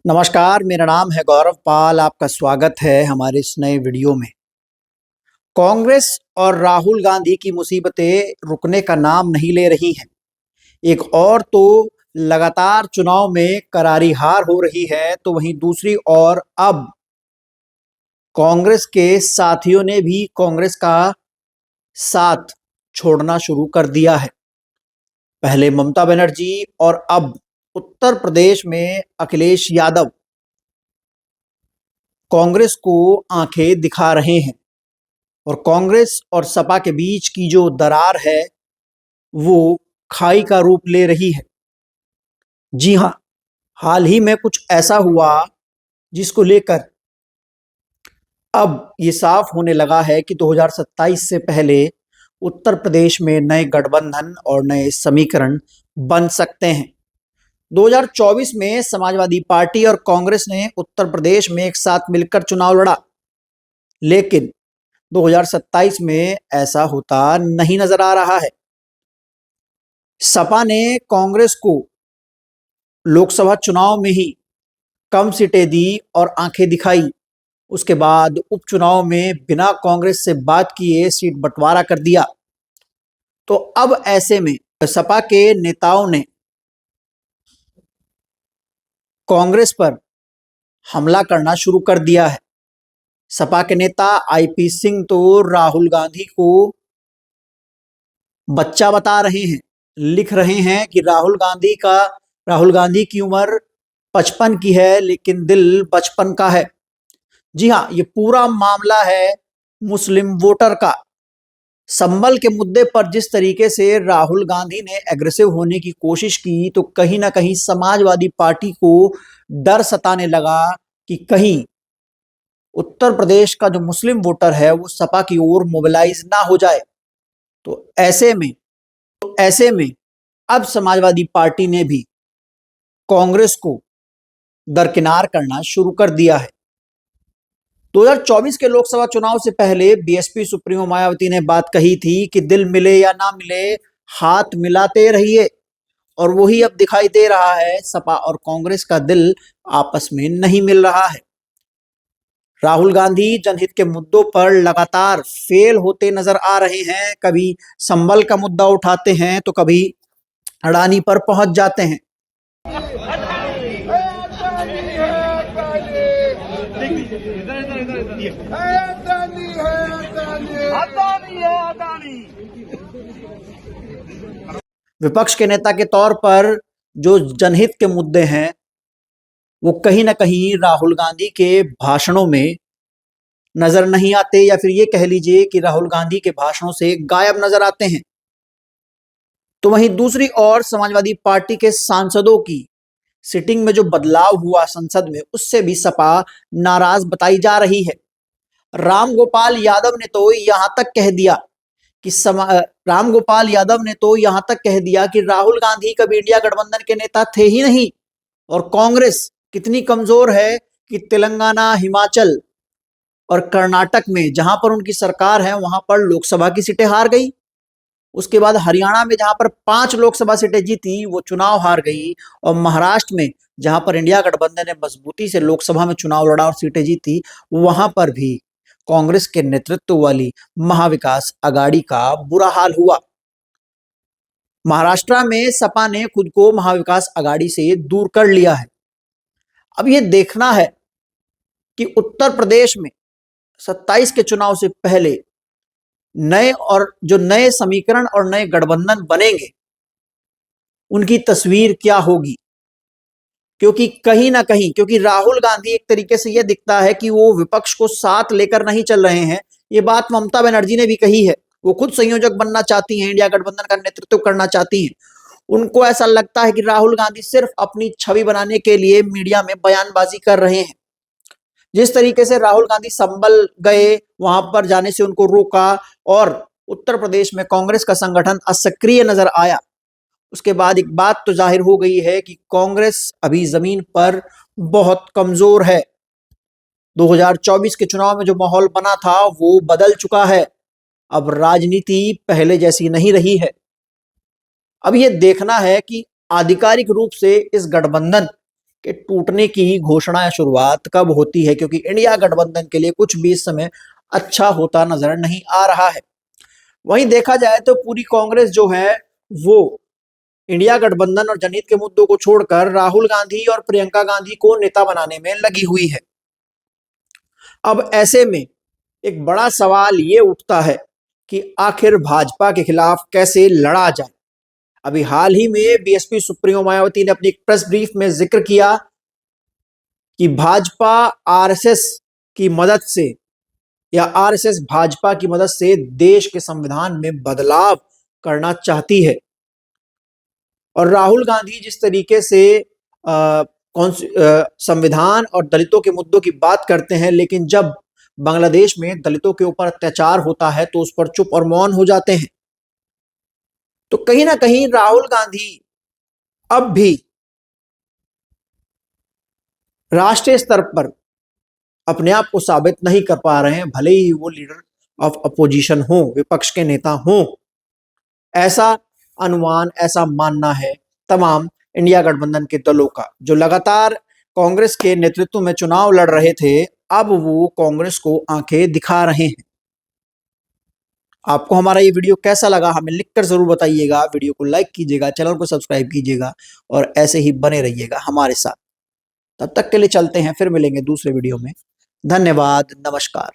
नमस्कार, मेरा नाम है गौरव पाल। आपका स्वागत है हमारे इस नए वीडियो में। कांग्रेस और राहुल गांधी की मुसीबतें रुकने का नाम नहीं ले रही हैं। एक और तो लगातार चुनाव में करारी हार हो रही है, तो वहीं दूसरी ओर अब कांग्रेस के साथियों ने भी कांग्रेस का साथ छोड़ना शुरू कर दिया है। पहले ममता बनर्जी और अब उत्तर प्रदेश में अखिलेश यादव कांग्रेस को आंखें दिखा रहे हैं और कांग्रेस और सपा के बीच की जो दरार है वो खाई का रूप ले रही है। जी हां, हाल ही में कुछ ऐसा हुआ जिसको लेकर अब ये साफ होने लगा है कि 2027 से पहले उत्तर प्रदेश में नए गठबंधन और नए समीकरण बन सकते हैं। 2024 में समाजवादी पार्टी और कांग्रेस ने उत्तर प्रदेश में एक साथ मिलकर चुनाव लड़ा, लेकिन 2027 में ऐसा होता नहीं नजर आ रहा है। सपा ने कांग्रेस को लोकसभा चुनाव में ही कम सीटें दी और आंखें दिखाई। उसके बाद उपचुनाव में बिना कांग्रेस से बात किए सीट बंटवारा कर दिया। तो अब ऐसे में सपा के नेताओं ने कांग्रेस पर हमला करना शुरू कर दिया है। सपा के नेता आईपी सिंह तो राहुल गांधी को बच्चा बता रहे हैं, लिख रहे हैं कि राहुल गांधी की उम्र 55 की है लेकिन दिल बचपन का है। जी हाँ, ये पूरा मामला है मुस्लिम वोटर का। संबल के मुद्दे पर जिस तरीके से राहुल गांधी ने एग्रेसिव होने की कोशिश की, तो कहीं ना कहीं समाजवादी पार्टी को डर सताने लगा कि कहीं उत्तर प्रदेश का जो मुस्लिम वोटर है वो सपा की ओर मोबिलाइज ना हो जाए। तो ऐसे में अब समाजवादी पार्टी ने भी कांग्रेस को दरकिनार करना शुरू कर दिया है। 2024 के लोकसभा चुनाव से पहले बीएसपी सुप्रीमो मायावती ने बात कही थी कि दिल मिले या ना मिले, हाथ मिलाते रहिए, और वही अब दिखाई दे रहा है। सपा और कांग्रेस का दिल आपस में नहीं मिल रहा है। राहुल गांधी जनहित के मुद्दों पर लगातार फेल होते नजर आ रहे हैं। कभी संबल का मुद्दा उठाते हैं तो कभी अडानी पर पहुंच जाते हैं। विपक्ष के नेता के तौर पर जो जनहित के मुद्दे हैं वो कहीं ना कहीं राहुल गांधी के भाषणों में नजर नहीं आते, या फिर ये कह लीजिए कि राहुल गांधी के भाषणों से गायब नजर आते हैं। तो वहीं दूसरी ओर समाजवादी पार्टी के सांसदों की सिटिंग में जो बदलाव हुआ संसद में, उससे भी सपा नाराज बताई जा रही है। राम गोपाल यादव ने तो यहां तक कह दिया कि राहुल गांधी कभी इंडिया गठबंधन के नेता थे ही नहीं, और कांग्रेस कितनी कमजोर है कि तेलंगाना, हिमाचल और कर्नाटक में जहां पर उनकी सरकार है वहां पर लोकसभा की सीटें हार गई। उसके बाद हरियाणा में जहां पर 5 लोकसभा सीटें जीती वो चुनाव हार गई, और महाराष्ट्र में जहां पर इंडिया गठबंधन ने मजबूती से लोकसभा में चुनाव लड़ा और सीटें जीती, वहां पर भी कांग्रेस के नेतृत्व वाली महाविकास आघाड़ी का बुरा हाल हुआ। महाराष्ट्र में सपा ने खुद को महाविकास आघाड़ी से दूर कर लिया है। अब यह देखना है कि उत्तर प्रदेश में 27 के चुनाव से पहले नए समीकरण और नए गठबंधन बनेंगे, उनकी तस्वीर क्या होगी। क्योंकि कहीं ना कहीं राहुल गांधी एक तरीके से यह दिखता है कि वो विपक्ष को साथ लेकर नहीं चल रहे हैं। ये बात ममता बनर्जी ने भी कही है। वो खुद संयोजक बनना चाहती हैं, इंडिया गठबंधन का नेतृत्व करना चाहती हैं। उनको ऐसा लगता है कि राहुल गांधी सिर्फ अपनी छवि बनाने के लिए मीडिया में बयानबाजी कर रहे हैं। जिस तरीके से राहुल गांधी संबल गए, वहां पर जाने से उनको रोका, और उत्तर प्रदेश में कांग्रेस का संगठन असक्रिय नजर आया, उसके बाद एक बात तो जाहिर हो गई है कि कांग्रेस अभी जमीन पर बहुत कमजोर है। 2024 के चुनाव में जो माहौल बना था वो बदल चुका है। अब राजनीति पहले जैसी नहीं रही है। अब यह देखना है कि आधिकारिक रूप से इस गठबंधन के टूटने की घोषणा या शुरुआत कब होती है, क्योंकि इंडिया गठबंधन के लिए कुछ भी इस समय अच्छा होता नजर नहीं आ रहा है। वहीं देखा जाए तो पूरी कांग्रेस जो है वो इंडिया गठबंधन और जनहित के मुद्दों को छोड़कर राहुल गांधी और प्रियंका गांधी को नेता बनाने में लगी हुई है। अब ऐसे में एक बड़ा सवाल ये उठता है कि आखिर भाजपा के खिलाफ कैसे लड़ा जाए। अभी हाल ही में बीएसपी सुप्रीमो मायावती ने अपनी एक प्रेस ब्रीफ में जिक्र किया कि भाजपा आरएसएस की मदद से या आरएसएस भाजपा की मदद से देश के संविधान में बदलाव करना चाहती है। और राहुल गांधी जिस तरीके से संविधान और दलितों के मुद्दों की बात करते हैं, लेकिन जब बांग्लादेश में दलितों के ऊपर अत्याचार होता है तो उस पर चुप और मौन हो जाते हैं। तो कहीं ना कहीं राहुल गांधी अब भी राष्ट्रीय स्तर पर अपने आप को साबित नहीं कर पा रहे हैं, भले ही वो लीडर ऑफ अपोजिशन हो, विपक्ष के नेता हो। ऐसा अनुमान, ऐसा मानना है तमाम इंडिया गठबंधन के दलों का, जो लगातार कांग्रेस के नेतृत्व में चुनाव लड़ रहे थे, अब वो कांग्रेस को आंखें दिखा रहे हैं। आपको हमारा ये वीडियो कैसा लगा हमें लिखकर जरूर बताइएगा। वीडियो को लाइक कीजिएगा, चैनल को सब्सक्राइब कीजिएगा और ऐसे ही बने रहिएगा हमारे साथ। तब तक के लिए चलते हैं, फिर मिलेंगे दूसरे वीडियो में। धन्यवाद, नमस्कार।